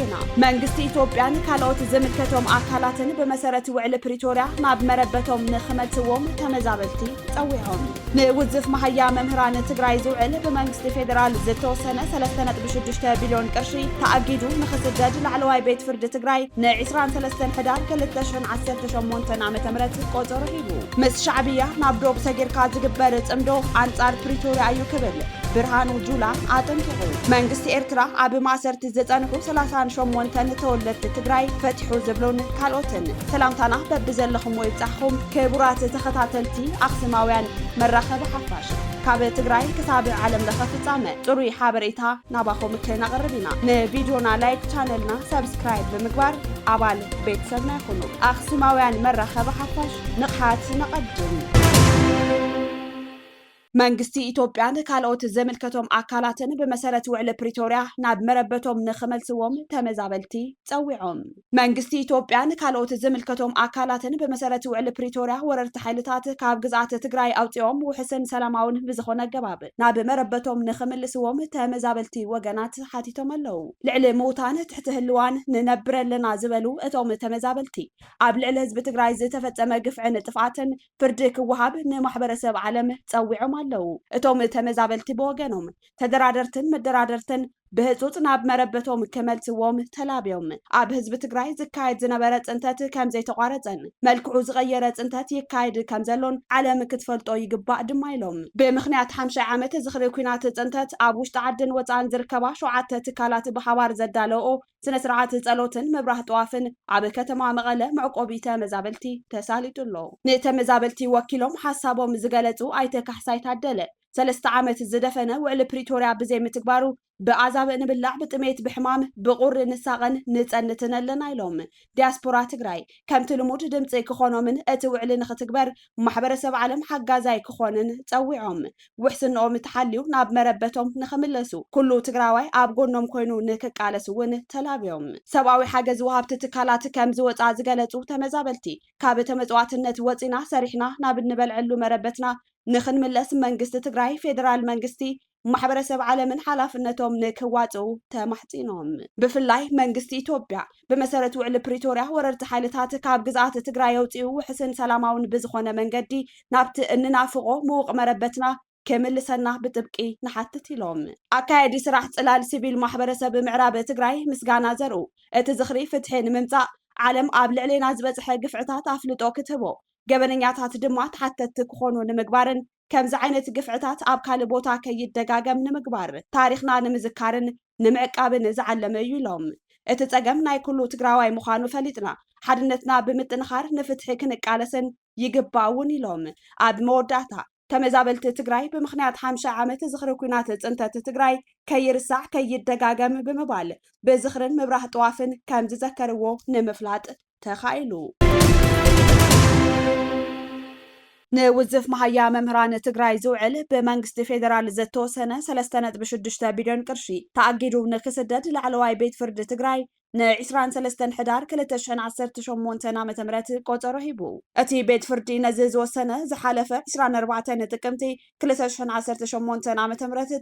ዜና መንግስቲ ኢትዮጵያን ካልኦት ዝምልከቶም አካላትን በመሰረት ውዕል ፕሪቶሪያ ናብ መረበቶም ንኽመልስዎም ተመዛበልቲ ጸዊዖም ንውዝፍ መሃያ መምህራን ትግራይ ዝውዕል በመንግስቲ ፌደራል ዝተወሰነ 3.6 ቢልዮን ቅርሺ ተኣጊዱ ንኽስደድ ላዕለዋይ ቤት ፍርዲ ትግራይ ን23 ሕዳር 2018 ዓ.ም ቆፀሮ ሂቡ ምስ ሻዕብያ ናብ ዶብ ሰጊርካ ዝግበር ጽምዶ አንጻር ፕሪቶሪያ እዩ ክብል ብርሃኑ ጁላ አጠንቅቁ መንግስቲ ኤርትራ ኣብ ማእሰርቲ ዝጸንሑ 38 ተወለድቲ ትግራይ ፈቲሑ ዝብሉን ካልኦትን ሰላምታና በብዘለኹም ወይ ጻሕኹም ክቡራት ተኸታተልቲ ኣኽሱማውያን መራኸቢ ሓፋሽ ካብ ትግራይ ክሳብ ዓለም ለኸ ፍጻመ ጥሩይ ሓበሬታ ናባኹም ከነቕርብ ኢና ንቪድዮና ላይክ ቻነልና ሰብስክራይብ ብምግባር ኣባል ቤተሰብና ይኹኑ ኣኽሱማውያን መራኸቢ ሓፋሽ ንቕሓት ነቐድም መንግስቲ ኢትዮጵያን ካልኦት ዝምልከቶም አካላትን በመሰረት ውዕል ፕሪቶሪያ ናብ መረበቶም ንኽመልስዎም ተመዛበልቲ ጸዊዖም መንግስቲ ኢትዮጵያን ካልኦት ዝምልከቶም አካላትን በመሰረት ውዕል ፕሪቶሪያ ወረርቲ ሓይልታት ካብ ግዛት ትግራይ አውጽኦም ውሕስን ሰላማውን ብዝኾነ ገባብ ናብ መረበቶም ንኽመልስዎም ተመዛበልቲ ወገናት ሓቲቶም ኣለው ልዕሊ ምውታን ትሕቲ ህልዋን ንነብረለና ዝበሉ እቶም ተመዛበልቲ ኣብ ልዕሊ ህዝቢ ትግራይ ዝተፈጸመ ግፍዕን ጥፍኣትን ፍርዲ ክወሃብ ንማሕበረሰብ ዓለም ጸዊዖም አለው እቶም ተመዛበልቲ በወገኖም ተደራደርትን መደራደርትን ብህጹጽ ናብ መረበቶም ክመልስዎም ተላብዮም ኣብ ህዝቢ ትግራይ ዝካየድ ዝነበረ ጽንተት ከም ዘይተቋረጸን መልክዑ ዝቐየረ ጽንተት ይካየድ ከም ዘሎን ዓለም ክትፈልጦ ይግባእ ድማ ኢሎም ብምኽንያት 50 ዓመት ዝኽሪ ኩናት ጽንተት ኣብ ውሽጢ ዓድን ወፃእን ዝርከባ 7 ትካላት ብሓባር ዘዳለኦ ስነ ስርዓት ጸሎትን መብራህ ጠዋፍን ኣብ ከተማ መቐለ መዕቆቢ ተመዛበልቲ ተሳሊጡሎ ንተመዛበልቲ ወኪሎም ሓሳቦም ዝገለጹ ኣይተ ካሕሳይ ታደለ 3 ዓመት ዝደፈነ ውዕል ፕሪቶሪያ ብዘይ ምትግባሩ ብኣዛብ ንብላዕ ብጥሜት ብሕማም ብቁር ንሳቐን ንጸንትን ኣለና ኢሎም ዲያስፖራ ትግራይ ከምቲ ልሙድ ድምፂ ክኾኖምን እቲ ውዕሊ ንኽትግበር ማሕበረሰብ ዓለም ሓጋዛይ ክኾንን ጸዊዖም ውሕስንኦም ተሓልዩ ናብ መረበቶም ንኽምለሱ ኩሉ ትግራዋይ ኣብ ጎኖም ኮይኑ ንክቃለስ እውን ተላብዮም ሰብኣዊ ሓገዝ ወሃብቲ ትካላት ከም ዝወፃ ዝገለጹ ተመዛበልቲ ካብ ተመጽዋትነት ወፂና ሰሪሕና ናብ እንበልዕሉ መረበትና ንኽንምለስ መንግስቲ ትግራይ ፌደራል መንግስቲ ማሕበረሰብ ዓለምን ሓላፍነቶም ንክዋጽኡ ተማሕጺኖም ብፍላይ መንግስቲ ኢትዮጵያ በመሰረት ውዕል ፕሪቶሪያ ወረርቲ ሓይልታት ካብ ግዛት ትግራይ አውጽኡ ውሕስን ሰላማውን ብዝኾነ መንገዲ ናብቲ እንናፍቆ ምውቕ መረበትና ከመልሰና ብጥብቂ ንሓትት ኢሎም ኣካየዲ ስራሕ ጽላል ሲቪል ማሕበረሰብ ምዕራብ ትግራይ ምስጋና ዘርኡ እቲ ዝኽሪ ፍትሒ ንምምጻእ ዓለም ኣብ ልዕሊና ዝበጽሐ ግፍዕታት ኣፍልጦ ክትህቦ ገበነኛታት ድማ ተሓተቲ ክኾኑ ንምግባርን ከምዚ ዓይነት ግፍዕታት ኣብ ካልእ ቦታ ከይደጋገም ንምግባር ታሪኽና ንምዝካርን ንምዕቃብን ዝዓለመ እዩ ኢሎም እቲ ጸገም ናይ ኩሉ ትግራዋይ ምዃኑ ፈሊጥና ሓድነትና ብምጥንኻር ንፍትሒ ክንቃለስን ይግባእ እውን ኢሎም ኣብ መወዳእታ ተመዛበልቲ ትግራይ ብምኽንያት 50 ዓመት ዝኽሪ ኩናት ጽንተት ትግራይ ከይርሳዕ ከይደጋገም ብምባል ብዝኽርን ምብራህ ጠዋፍን ከም ዝዘከርዎ ንምፍላጥ ተኻኢሉ ንውዝፍ መሃያ መምህራን ትግራይ ዝውዕል በመንግስቲ ፌደራል ዝተወሰነ 3.6 ቢልዮን ቅርሺ ተኣጊዱ ንክስደድ ላዕለዋይ ቤት ፍርዲ ትግራይ ን23 ሕዳር 2018 ዓ.ም ቆፀሮ ሂቡ እቲ ቤት ፍርዲ ነዚ ዝወሰነ ዝሓለፈ 24 ጥቅምቲ 2018 ዓ.ም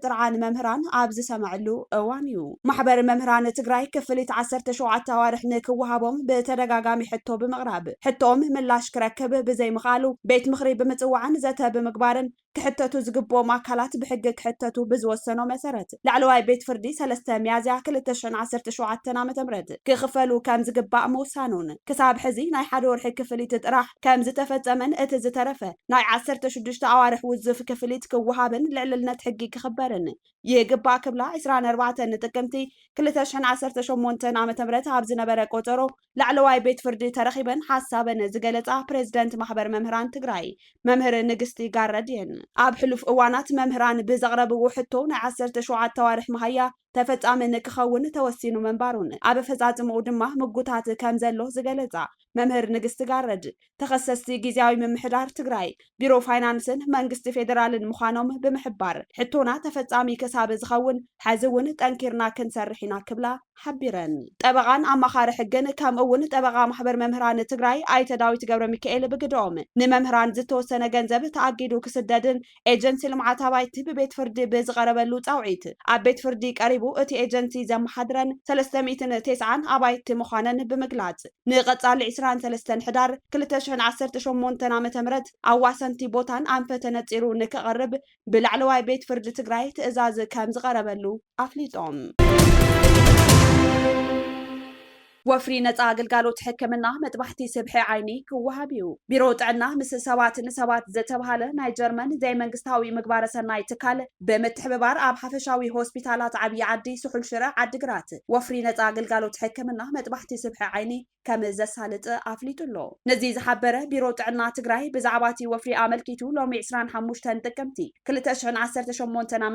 ጥርዓን መምህራን ኣብ ዝሰማዕሉ እዋን እዩ ማሕበር መምህራን ትግራይ ክፍሊት 17 ኣዋርሕ ንክወሃቦም ብተደጋጋሚ ሕቶ ብምቕራብ ሕቶም ምላሽ ክረክብ ብዘይምኽኣሉ ቤት ምኽሪ ብምጽዋዕን ዘተ ብምግባርን ክሕተቱ ዝግብኦም ኣካላት ብሕጊ ክሕተቱ ብዝወሰኖ መሰረት ላዕለዋይ ቤት ፍርዲ 3 ሚያዝያ 2017 ዓ.ም ክኽፈሉ ከም ዝግባእ ምውሳኑን ክሳብ ሕዚ ናይ ሓደ ወርሒ ክፍሊት ጥራሕ ከም ዝተፈጸመን እቲ ዝተረፈ ናይ 16 ኣዋርሕ ውዝፍ ክፍሊት ክወሃብን ልዕልነት ሕጊ ክኽበርን ይግባእ ክብላ 24 ጥቅምቲ 2018 ዓ.ም ኣብ ዝነበረ ቆፀሮ ላዕለዋይ ቤት ፍርዲ ተረኺበን ሓሳበን ዝገለጻ ፕሬዝደንት ማሕበር መምህራን ትግራይ መምህር ንግስቲ ጋረድየን ኣብ ሕሉፍ እዋናት መምህራን ብዘቕረብዎ ሕቶ ናይ 17 ኣዋርሕ መሃያ ተፈጻሚ ንክኸውን ተወሲኑ መንባሩን ኣብ ፈጻጽምኡ ድማ ምጉታት ከም ዘሎ ዝገለጻ መምህር ንግስቲ ጋረድ ተኸሰስቲ ጊዜያዊ ምምሕዳር ትግራይ ቢሮ ፋይናንስን መንግስቲ ፌደራልን ምዃኖም ብምሕባር ሕቶና ተፈጻሚ ክሳብ ዝኸውን ሓዝውን ጠንኪርና ክንሰርሕ ኢና ክብላ ሓቢረን ጠበቃን ኣማኻሪ ሕግን ከምኡውን ጠበቃ ማሕበር መምህራን ትግራይ ኣይተ ዳዊት ገብረ ሚካኤል ብግድኦም ንመምህራን ዝተወሰነ ገንዘብ ተኣጊዱ ክስደድን ኤጀንሲ ልምዓት ኣባይቲ ብቤት ፍርዲ ብዝቐረበሉ ጻውዒት ኣብ ቤት ፍርዲ ቀሪቡ እቲ ኤጀንሲ ዘመሓድረን 390 ኣባይቲ ምዃነን ብምግላጽ ንቐጻሊ 23 ሕዳር 2018 ዓ.ም ኣዋሰንቲ ቦታን ኣንፈተ ነጺሩ ንክቐርብ ብላዕለዋይ ቤት ፍርዲ ትግራይ ትእዛዝ ከም ዝቐረበሉ ኣፍሊጦም። ወፍሪ ነፃ አገልግሎት ሕክምና መጥባሕቲ ስብሒ ዓይኒ ክወሃብ እዩ። ቢሮ ጥዕና ምስ ሰባት ንሰባት ዝተባሃለ ናይ ጀርመን ዘይመንግስታዊ ምግባረ ሰናይ ትካል ብምትሕብባር ኣብ ሓፈሻዊ ሆስፒታላት ዓብዪ ዓዲ ስሑል ሽረ ዓዲግራት ወፍሪ ነፃ አገልግሎት ሕክምና መጥባሕቲ ስብሒ ዓይኒ ከም ዘሳልጥ ኣፍሊጡሎ። ነዚ ዝሓበረ ቢሮ ጥዕና ትግራይ ብዛዕባ እቲ ወፍሪ ኣመልኪቱ ሎሚ 25 ጥቅምቲ 2018 ዓ.ም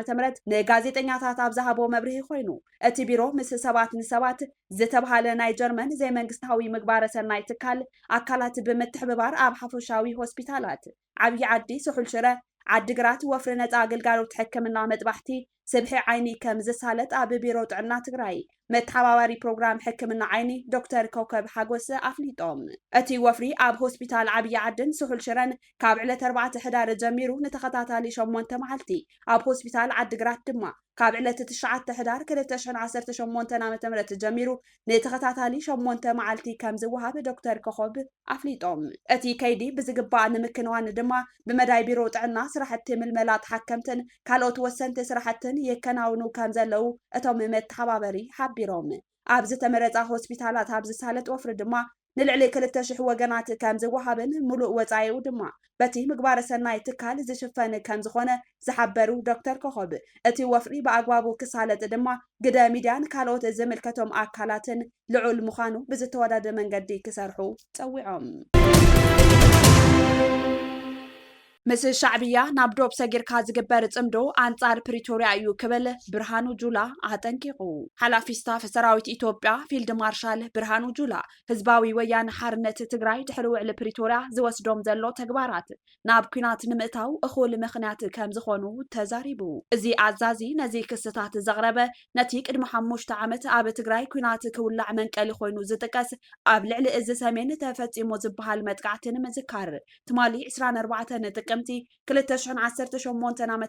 ንጋዜጠኛታት ኣብ ዝሃቦ መብርሂ ኮይኑ እቲ ቢሮ ምስ ሰባት ንሰባት ዝተባሃለ ናይ ጀርመን ዘይመንግስታዊ ምግባረ ሰናይ ትካል ኣካላት ብምትሕብባር ኣብ ሓፈሻዊ ሆስፒታላት ዓብዪ ዓዲ ስሑል ሽረ ዓዲግራት ወፍሪ ነፃ አገልግሎት ሕክምና መጥባሕቲ ስብሒ ዓይኒ ከም ዘሳለጥ ኣብ ቢሮ ጥዕና ትግራይ መተሓባባሪ ፕሮግራም ሕክምና ዓይኒ ዶክተር ኮከብ ሓጎስ ኣፍሊጦም። እቲ ወፍሪ ኣብ ሆስፒታል ዓብዪ ዓድን ስሑል ሽረን ካብ ዕለት 4 ሕዳር ጀሚሩ ንተኸታታሊ 8 መዓልቲ ኣብ ሆስፒታል ዓዲግራት ድማ ካብ ዕለት 9 ሕዳር 2018 ዓ.ም ጀሚሩ ንተኸታታሊ 8 መዓልቲ ከም ዝወሃብ ዶክተር ኮኸብ ኣፍሊጦም። እቲ ከይዲ ብዝግባእ ንምክንዋን ድማ ብመዳይ ቢሮ ጥዕና ስራሕቲ ምልመላ ተሓከምትን ካልኦት ወሰንቲ ስራሕትን የከናውኑ ከም ዘለው እቶም መተሓባበሪ ሓቢሮም። ኣብ ዝተመረፃ ሆስፒታላት ኣብ ዝሳለጥ ወፍሪ ድማ ንልዕሊ 200 ወገናት ከም ዝወሃብን ሙሉእ ወፃኢኡ ድማ በቲ ምግባረ ሰናይ ትካል ዝሽፈን ከም ዝኾነ ዝሓበሩ ዶክተር ኮኸብ እቲ ወፍሪ ብኣግባቡ ክሳለጥ ድማ ግደ ሚድያን ካልኦት ዝምልከቶም ኣካላትን ልዑል ምዃኑ ብዝተወዳደ መንገዲ ክሰርሑ ፀዊዖም። ምስ ሻዕብያ ናብ ዶብ ሰጊርካ ዝግበር ጽምዶ ኣንጻር ፕሪቶሪያ እዩ ክብል ብርሃኑ ጁላ ኣጠንቂቑ። ሓላፊ ስታፍ ሰራዊት ኢትዮጵያ ፊልድ ማርሻል ብርሃኑ ጁላ ህዝባዊ ወያነ ሓርነት ትግራይ ድሕሪ ውዕሊ ፕሪቶሪያ ዝወስዶም ዘሎ ተግባራት ናብ ኩናት ንምእታው እኹል ምኽንያት ከም ዝኾኑ ተዛሪቡ። እዚ ኣዛዚ ነዚ ክስታት ዘቕረበ ነቲ ቅድሚ 5 ዓመት ኣብ ትግራይ ኩናት ክውላዕ መንቀሊ ኮይኑ ዝጥቀስ ኣብ ልዕሊ እዚ ሰሜን ተፈጺሙ ዝበሃል መጥቃዕቲ ንምዝካር ትማሊ 24 ጥቅምቲ 2018 ዓ.ም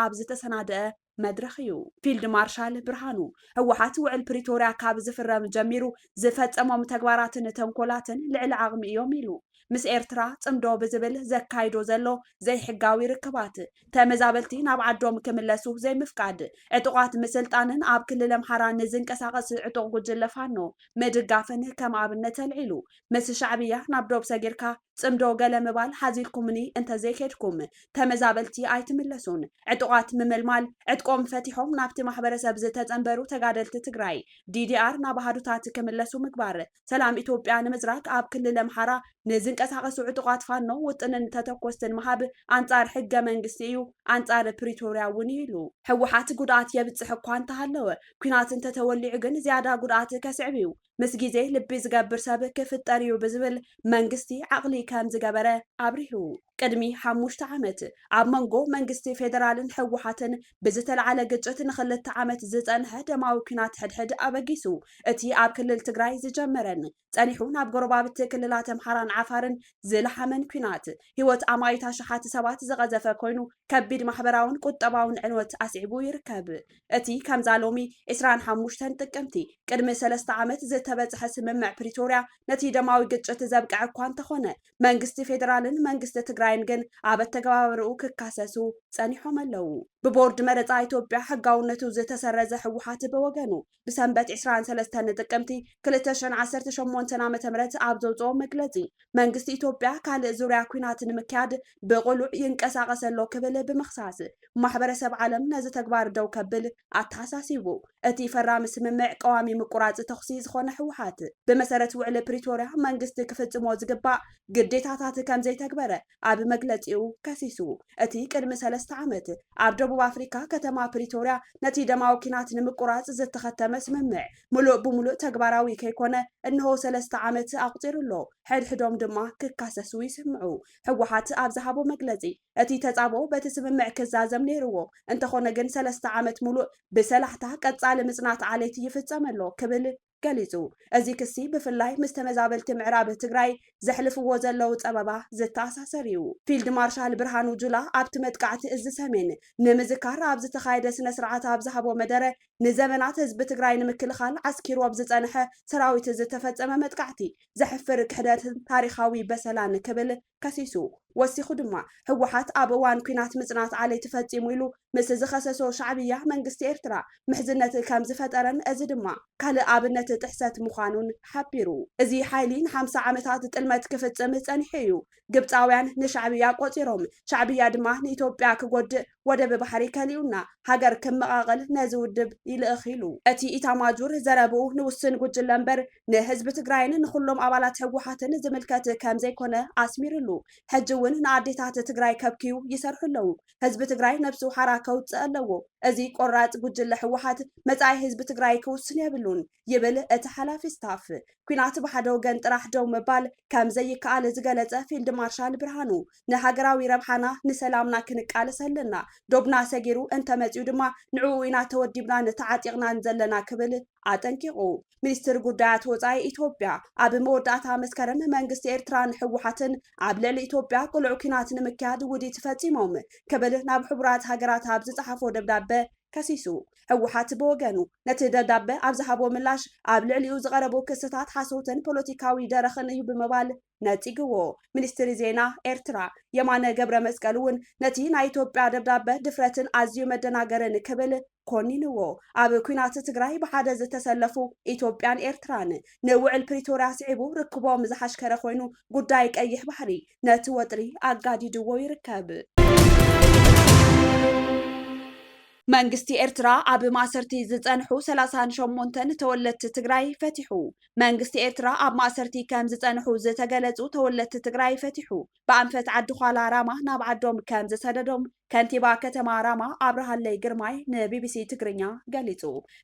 ኣብ ዝተሰናደአ መድረኽ እዩ። ፊልድ ማርሻል ብርሃኑ ህወሓት ውዕል ፕሪቶሪያ ካብ ዝፍረም ጀሚሩ ዝፈጸሞም ተግባራትን ተንኮላትን ልዕሊ ዓቕሚ እዮም ኢሉ ምስ ኤርትራ ጽምዶ ብዝብል ዘካይዶ ዘሎ ዘይሕጋዊ ርክባት ተመዛበልቲ ናብ ዓዶም ክምለሱ ዘይምፍቃድ ዕጡቃት ምስልጣንን ኣብ ክልል ኣምሓራ ንዝንቀሳቐስ ዕጡቕ ጉጅለ ፋኖ ምድጋፍን ከም ኣብነት ኣልዒሉ ምስ ሻዕብያ ናብ ዶብ ሰጊርካ ጽምዶ ገለ ምባል ሓዚልኩምኒ እንተዘይከድኩም ተመዛበልቲ ኣይትምለሱን ዕጡቃት ምምልማል ዕጥቆም ፈቲሖም ናብቲ ማሕበረሰብ ዝተጸንበሩ ተጋደልቲ ትግራይ ዲዲአር ናብ ሃዱታት ክምለሱ ምግባር ሰላም ኢትዮጵያ ንምዝራግ ኣብ ክልል ኣምሓራ ንዝንቀሳቐሱ ዕጡቃት ፋኖ ውጥንን ተተኮስትን መሃብ ኣንጻር ሕገ መንግስቲ እዩ ኣንጻር ፕሪቶሪያ እውን ኢሉ ህወሓት ጉድኣት የብፅሕ እኳ እንተሃለወ ኩናት እንተተወሊዑ ግን ዝያዳ ጉድኣት ከስዕብ እዩ ምስ ግዜ ልቢ ዝገብር ሰብ ክፍጠር እዩ ብዝብል መንግስቲ ዓቕሊ ከም ዝገበረ ኣብሪሁ ቅድሚ 5 ዓመት ኣብ መንጎ መንግስቲ ፌደራልን ህወሓትን ብዝተለዓለ ግጭት ንክልተ ዓመት ዝጸንሐ ደማዊ ኩናት ሕድሕድ ኣበጊሱ እቲ ኣብ ክልል ትግራይ ዝጀመረን ጸኒሑ ናብ ጎረባብቲ ክልላት ኣምሓራን ዓፋርን ዝለሓመን ኩናት ህይወት ኣማይታ ሸሓት ሰባት ዝቐዘፈ ኮይኑ ከቢድ ማሕበራውን ቁጠባውን ዕንወት ኣስዒቡ ይርከብ። እቲ ከምዛ ሎሚ 25 ጥቅምቲ ቅድሚ 3 ዓመት ዝተበጽሐ ስምምዕ ፕሪቶሪያ ነቲ ደማዊ ግጭት ዘብቅዕ እኳ እንተኾነ መንግስቲ ፌደራልን መንግስቲ ትግራይን ግን ኣብ ኣተገባብርኡ ክካሰሱ ጸኒሖም ኣለው። ብቦርድ መረፃ ኢትዮጵያ ሕጋውነቱ ዝተሰረዘ ህወሓት ብወገኑ ብሰንበት 23 ጥቅምቲ 2018 ዓ.ም ኣብ ዘውፅኦ መግለፂ መንግስቲ ኢትዮጵያ ካልእ ዙርያ ኩናት ንምክያድ ብቁሉዕ ይንቀሳቀስ ኣሎ ክብል ብምኽሳስ ማሕበረሰብ ዓለም ነዚ ተግባር ደው ከብል ኣተሓሳሲቡ እቲ ፈራሚ ስምምዕ ቀዋሚ ምቁራፅ ተኽሲ ዝኾነ ህወሓት ብመሰረት ውዕሊ ፕሪቶሪያ መንግስቲ ክፍጽሞ ዝግባእ ግዴታታት ከም ዘይተግበረ ኣብ መግለፂኡ ከሲሱ እቲ ቅድሚ 3 ዓመት ኣብ ደቡብ ኣፍሪካ ከተማ ፕሪቶሪያ ነቲ ደማዊ ኩናት ንምቁራፅ ዝተኸተመ ስምምዕ ሙሉእ ብሙሉእ ተግባራዊ ከይኮነ እንሆ 3 ዓመት ኣቁፂሩሎ ሕድሕዶም ድማ ክካሰሱ ይስምዑ። ህወሓት ኣብ ዝሃቦ መግለፂ እቲ ተጻቦ በቲ ስምምዕ ክዛዘም ነይርዎ እንተኾነ ግን 3 ዓመት ሙሉእ ብሰላሕታ ቀጻሊ ምጽናት ዓሌት ይፍጸመሎ ክብል ገሊጹ። እዚ ክሲ ብፍላይ ምስ ተመዛበልቲ ምዕራብ ትግራይ ዘሕልፍዎ ዘለው ፀበባ ዝተኣሳሰር እዩ። ፊልድ ማርሻል ብርሃኑ ጁላ ኣብቲ መጥቃዕቲ እዚ ሰሜን ንምዝካር ኣብ ዝተኻየደ ስነ ስርዓት ኣብ ዝሃቦ መደረ ንዘመናት ህዝቢ ትግራይ ንምክልኻል ዓስኪሩ ኣብ ዝፀንሐ ሰራዊት ዝተፈፀመ መጥቃዕቲ ዘሕፍር ክሕደትን ታሪኻዊ በሰላን ክብል ከሲሱ። ወሲኹ ድማ ህወሓት ኣብ እዋን ኩናት ምጽናት ዓለይ ተፈጺሙ ኢሉ ምስ ዝኸሰሶ ሻዕብያ መንግስቲ ኤርትራ ምሕዝነት ከም ዝፈጠረን እዚ ድማ ካልእ ኣብነት ጥሕሰት ምዃኑን ሓቢሩ። እዚ ሓይሊ ን50 ዓመታት ጥልመት ክፍጽም ጸኒሑ እዩ። ግብፃውያን ንሻዕብያ ቆፂሮም ሻዕብያ ድማ ንኢትዮጵያ ክጎድእ ወደብ ባሕሪ ከሊኡና ሃገር ክመቓቐል ነዚ ውድብ ይልእኽ ኢሉ። እቲ ኢታማጆር ዘረብኡ ንውስን ጉጅለ እምበር ንህዝቢ ትግራይን ንኩሎም ኣባላት ህወሓትን ዝምልከት ከም ዘይኮነ ኣስሚሩሉ ሕጂ እውን ንኣዴታት ትግራይ ከብኪዩ ይሰርሑ ኣለዉ። ህዝቢ ትግራይ ነብሱ ሓራ ከውፅእ ኣለዎ። እዚ ቆራፅ ጉጅለ ህወሓት መጻኢ ህዝቢ ትግራይ ክውስን የብሉን ይብል እቲ ሓላፊ ስታፍ። ኩናት ብሓደ ወገን ጥራሕ ደው ምባል ከም ዘይከኣል ዝገለጸ ፊልድ ማርሻል ብርሃኑ ንሃገራዊ ረብሓና ንሰላምና ክንቃለስ ኣለና ዶብና ሰጊሩ እንተመፂኡ ድማ ንዕኡ ኢና ተወዲብናን ተዓጢቕናን ዘለና ክብል ኣጠንቂቑ። ሚኒስትር ጉዳያት ወፃኢ ኢትዮጵያ ኣብ መወዳእታ መስከረም መንግስቲ ኤርትራን ህወሓትን ኣብ ልዕሊ ኢትዮጵያ ቁልዑ ኩናት ንምክያድ ውዲት ፈጺሞም ክብል ናብ ሕቡራት ሃገራት ኣብ ዝፀሓፎ ደብዳቤ ከሲሱ። ህወሓት ብወገኑ ነቲ ደብዳቤ ኣብ ዝሃቦ ምላሽ ኣብ ልዕሊኡ ዝቐረቡ ክስታት ሓሶትን ፖለቲካዊ ደረኽን እዩ ብምባል ነፂግዎ። ሚኒስትሪ ዜና ኤርትራ የማነ ገብረ መስቀል እውን ነቲ ናይ ኢትዮጵያ ደብዳቤ ድፍረትን ኣዝዩ መደናገርን ክብል ኮኒንዎ። ኣብ ኩናት ትግራይ ብሓደ ዝተሰለፉ ኢትዮጵያን ኤርትራን ንውዕል ፕሪቶርያ ስዒቡ ርክቦም ዝሓሽከረ ኮይኑ ጉዳይ ቀይሕ ባሕሪ ነቲ ወጥሪ ኣጋዲድዎ ይርከብ። መንግስቲ ኤርትራ ኣብ ማእሰርቲ ዝጸንሑ 38 ተወለድቲ ትግራይ ፈቲሑ። መንግስቲ ኤርትራ ኣብ ማእሰርቲ ከም ዝጸንሑ ዝተገለጹ ተወለድቲ ትግራይ ፈቲሑ። ብኣንፈት ዓዲ ኋላ ራማ ናብ ዓዶም ከም ዝሰደዶም ከንቲባ ከተማ ራማ ኣብርሃለይ ግርማይ ንቢቢሲ ትግርኛ ገሊጹ።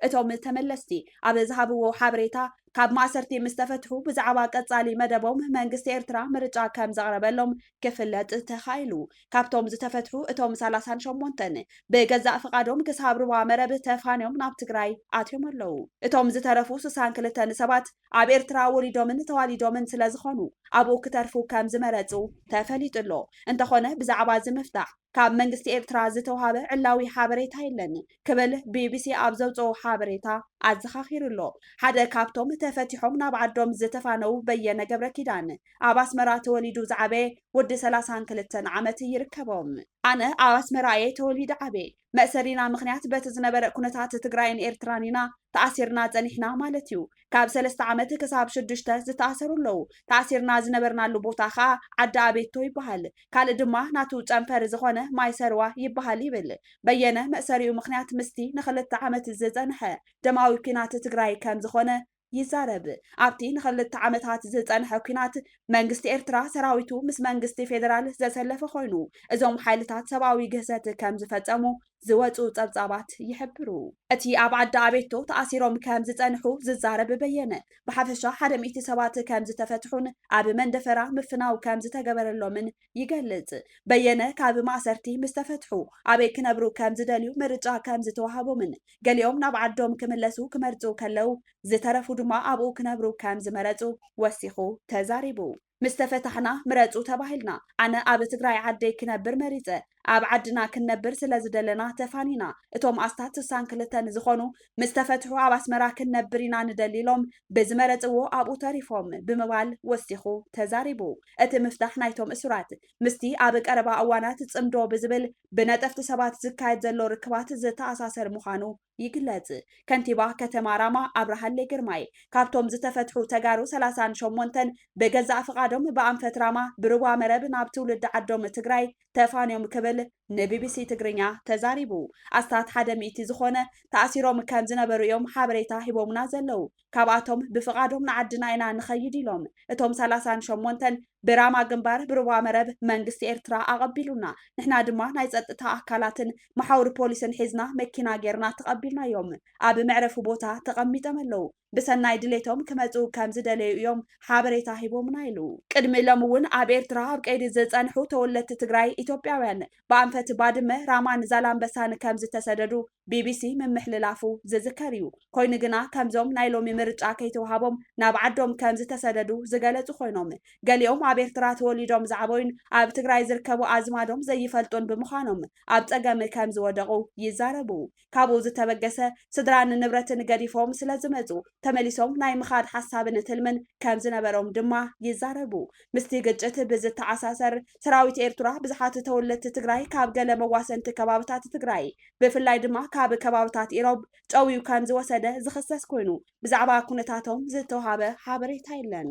እቶም ተመለስቲ ኣብ ዝሃብዎ ሓበሬታ ካብ ማእሰርቲ ምስ ተፈትሑ ብዛዕባ ቀጻሊ መደቦም መንግስቲ ኤርትራ ምርጫ ከም ዘቕረበሎም ክፍለጥ ተኻኢሉ። ካብቶም ዝተፈትሑ እቶም 38 ብገዛእ ፍቃዶም ክሳብ ሩባ መረብ ተፋንዮም ናብ ትግራይ ኣትዮም ኣለዉ። እቶም ዝተረፉ 62 ሰባት ኣብ ኤርትራ ወሊዶምን ተዋሊዶምን ስለ ዝኾኑ ኣብኡ ክተርፉ ከም ዝመረፁ ተፈሊጡሎ። እንተኾነ ብዛዕባ ዝምፍታሕ ካብ መንግስቲ ኤርትራ ዝተውሃበ ዕላዊ ሓበሬታ የለን ክብል ቢቢሲ ኣብ ዘውፅኦ ሓበሬታ ኣዘኻኺሩሎ። ሓደ ካብቶም ተፈቲሖም ናብ ዓዶም ዝተፋነው በየነ ገብረ ኪዳን ኣብ ኣስመራ ተወሊዱ ዝዓበየ ወዲ 32 ዓመት ይርከቦም። ኣነ ኣብ ኣስመራ እየ ተወሊደ ዓበየ መእሰሪና ምክንያት በቲ ዝነበረ ኩነታት ትግራይን ኤርትራን ኢና ተኣሲርና ፀኒሕና ማለት እዩ። ካብ 3 ዓመት ክሳብ 6 ዝተኣሰሩ ኣለዉ። ተኣሲርና ዝነበርናሉ ቦታ ከዓ ዓዲ ኣቤቶ ይበሃል። ካልእ ድማ ናቱ ጨንፈር ዝኾነ ማይ ሰርዋ ይበሃል ይብል በየነ። መእሰሪኡ ምክንያት ምስቲ ን2 ዓመት ዝፀንሐ ደማዊ ኩናት ትግራይ ከም ዝኾነ ይዛረብ። ኣብቲ ን2 ዓመታት ዝፀንሐ ኩናት መንግስቲ ኤርትራ ሰራዊቱ ምስ መንግስቲ ፌደራል ዘሰለፈ ኮይኑ እዞም ሓይልታት ሰብኣዊ ግህሰት ከም ዝፈጸሙ ዝወፁ ጸብጻባት ይሕብሩ። እቲ ኣብ ዓዲ ኣቤቶ ተኣሲሮም ከም ዝጸንሑ ዝዛረብ በየነ ብሓፈሻ 100 ሰባት ከም ዝተፈትሑን ኣብ መንደፈራ ምፍናው ከም ዝተገበረሎምን ይገልጽ። በየነ ካብ ማእሰርቲ ምስ ተፈትሑ ኣበይ ክነብሩ ከም ዝደልዩ ምርጫ ከም ዝተዋሃቦምን ገሊኦም ናብ ዓዶም ክምለሱ ክመርፁ ከለው ዝተረፉ ድማ ኣብኡ ክነብሩ ከም ዝመረፁ ወሲኹ ተዛሪቡ። ምስ ተፈታሕና ምረፁ ተባሂልና ኣነ ኣብ ትግራይ ዓደይ ክነብር መሪፀ ኣብ ዓድና ክንነብር ስለ ዝደለና ተፋኒና እቶም ኣስታት 62 ዝኾኑ ምስ ተፈትሑ ኣብ ኣስመራ ክንነብር ኢና ንደሊሎም ብዝመረፅዎ ኣብኡ ተሪፎም ብምባል ወሲኹ ተዛሪቡ። እቲ ምፍታሕ ናይቶም እሱራት ምስቲ ኣብ ቀረባ እዋናት ጽምዶ ብዝብል ብነጠፍቲ ሰባት ዝካየድ ዘሎ ርክባት ዝተኣሳሰር ምዃኑ ይግለጽ። ከንቲባ ከተማ ራማ ኣብርሃለይ ግርማይ ካብቶም ዝተፈትሑ ተጋሩ 38 ብገዛእ ፍቃዶም ብኣንፈት ራማ ብሩባ መረብ ናብ ትውልዲ ዓዶም ትግራይ ተፋንዮም ክብል ንቢቢሲ ትግርኛ ተዛሪቡ። ኣስታት 100 ዝኾነ ተኣሲሮም ከም ዝነበሩ እዮም ሓበሬታ ሂቦምና ዘለው። ካብኣቶም ብፍቃዶም ንዓድና ኢና ንኸይድ ኢሎም እቶም 38 ብራማ ግንባር ብሩባ መረብ መንግስቲ ኤርትራ ኣቐቢሉና ንሕና ድማ ናይ ፀጥታ ኣካላትን ማሕበሪ ፖሊስን ሒዝና መኪና ጌርና ተቐቢልናዮም ኣብ መዕረፉ ቦታ ተቐሚጦም ኣለዉ። ብሰናይ ድሌቶም ክመፁ ከም ዝደለዩ እዮም ሓበሬታ ሂቦምና ኢሉ። ቅድሚ ሎም እውን ኣብ ኤርትራ ኣብ ቀይዲ ዝፀንሑ ተወለድቲ ትግራይ ኢትዮጵያውያን ብኣንፈት ባድመ ራማን ዛላንበሳን ከም ዝተሰደዱ ቢቢሲ መምሕልላፉ ዝዝከር እዩ ኮይኑ ግና ከምዞም ናይ ሎሚ ምርጫ ከይተዋሃቦም ናብ ዓዶም ከም ዝተሰደዱ ዝገለጹ ኮይኖም ገሊኦም ኣብ ኤርትራ ተወሊዶም ዝዓበዩን ኣብ ትግራይ ዝርከቡ ኣዝማዶም ዘይፈልጡን ብምዃኖም ኣብ ፀገም ከም ዝወደቁ ይዛረቡ ካብኡ ዝተበገሰ ስድራን ንብረትን ገዲፎም ስለ ዝመጹ ተመሊሶም ናይ ምኻድ ሓሳብን ትልምን ከም ዝነበሮም ድማ ይዛረቡ ምስቲ ግጭት ብዝተዓሳሰር ሰራዊት ኤርትራ ብዙሓት ተወለድቲ ትግራይ ካብ ገለ መዋሰንቲ ከባብታት ትግራይ ብፍላይ ድማ ካብ ከባብታት ኢሮብ ጨውዩ ከም ዝወሰደ ዝኽሰስ ኮይኑ ብዛዕባ ኩነታቶም ዝተወሃበ ሓበሬታ የለን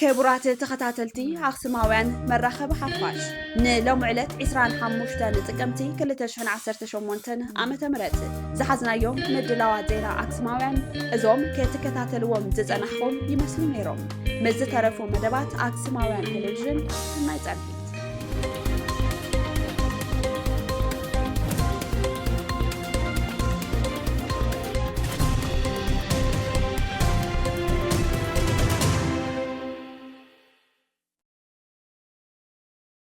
كبرات تخطاتلتي أخسماوان مراخب حفاش نلوم علت 25 تقمتي كل تشحن 10 شمونتن عامة مرت زحزنا يوم مدلاوات زينا أخسماوان أزوم كي تكتاتلوهم ززانحهم يمسلو نيروم مزترفو مدبات أخسماوان تلفزيون ما يتعرفي